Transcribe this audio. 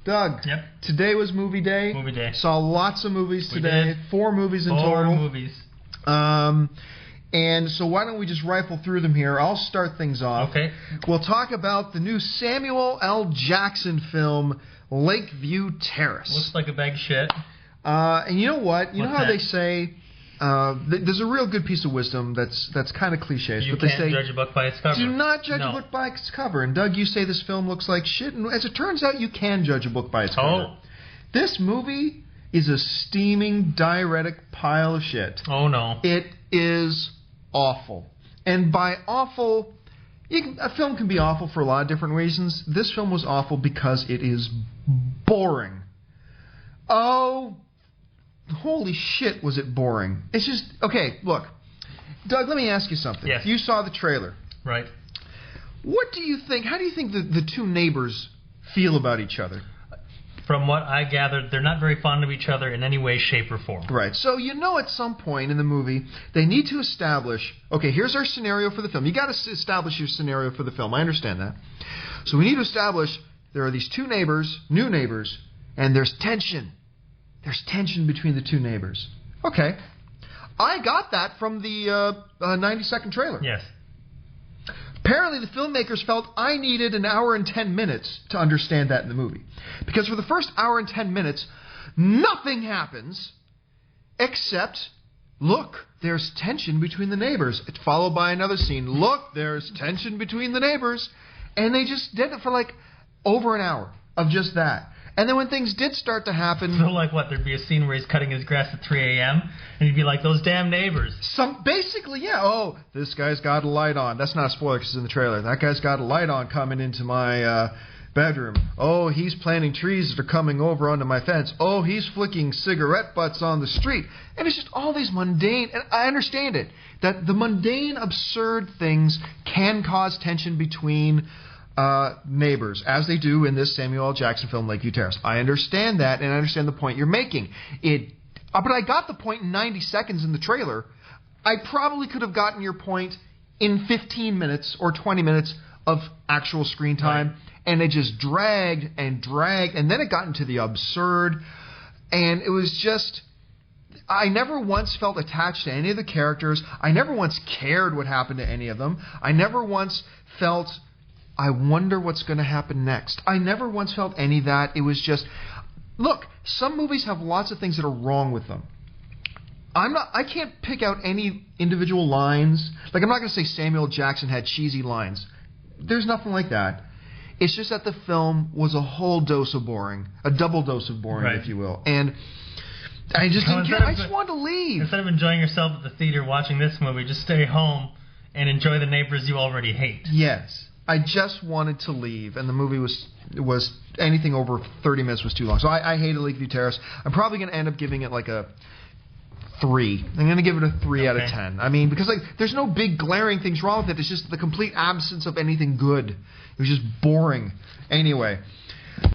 Doug. Yep. Today was movie day. Movie day. Saw lots of movies today. We did. 4 movies in Four total. movies. And so why don't we just rifle through them here? I'll start things off. Okay. We'll talk about the new Samuel L. Jackson film, Lakeview Terrace. Looks like a bag of shit. And you know what? You know What's how that? they say... there's a real good piece of wisdom that's kind of cliché. You but can't they say, judge a book by its cover. do not judge No. a book by its cover. And Doug, you say this film looks like shit. And as it turns out, you can judge a book by its cover. Oh. This movie is a steaming, diuretic pile of shit. Oh, no. It is awful. And by awful, a film can be awful for a lot of different reasons. This film was awful because it is boring. Oh, holy shit, was it boring. It's just, okay, look. Doug, let me ask you something. Yes. You saw the trailer. Right. What do you think, how do you think the two neighbors feel about each other? From what I gathered, they're not very fond of each other in any way, shape, or form. Right. So you know at some point in the movie, they need to establish, okay, here's our scenario for the film. You got to establish your scenario for the film. I understand that. So we need to establish there are these two neighbors, new neighbors, and there's tension. There's tension between the two neighbors. Okay. I got that from the 90-second trailer. Yes. Apparently, the filmmakers felt I needed an hour and 10 minutes to understand that in the movie. Because for the first hour and 10 minutes, nothing happens except, look, there's tension between the neighbors. It's followed by another scene. Look, there's tension between the neighbors. And they just did it for like over an hour of just that. And then when things did start to happen... So like what? There'd be a scene where he's cutting his grass at 3 a.m. and he'd be like, those damn neighbors. Basically, yeah. Oh, this guy's got a light on. That's not a spoiler because it's in the trailer. That guy's got a light on coming into my bedroom. Oh, he's planting trees that are coming over onto my fence. Oh, he's flicking cigarette butts on the street. And it's just all these mundane... And I understand it. That the mundane, absurd things can cause tension between... neighbors, as they do in this Samuel L. Jackson film, Lakeview Terrace. I understand that, and I understand the point you're making. But I got the point in 90 seconds in the trailer. I probably could have gotten your point in 15 minutes or 20 minutes of actual screen time, right. And it just dragged, and then it got into the absurd, and it was just... I never once felt attached to any of the characters. I never once cared what happened to any of them. I never once felt... I wonder what's going to happen next. I never once felt any of that. It was just, look, some movies have lots of things that are wrong with them. I can't pick out any individual lines. Like, I'm not going to say Samuel Jackson had cheesy lines. There's nothing like that. It's just that the film was a whole dose of boring, a double dose of boring, right. If you will. And I just didn't care. I just wanted to leave. Instead of enjoying yourself at the theater watching this movie, just stay home and enjoy the neighbors you already hate. Yes. I just wanted to leave, and the movie was anything over 30 minutes was too long. So I hated Lakeview Terrace. I'm probably going to end up giving it like a 3. I'm going to give it a 3 out of 10. I mean, because like there's no big glaring things wrong with it. It's just the complete absence of anything good. It was just boring. Anyway,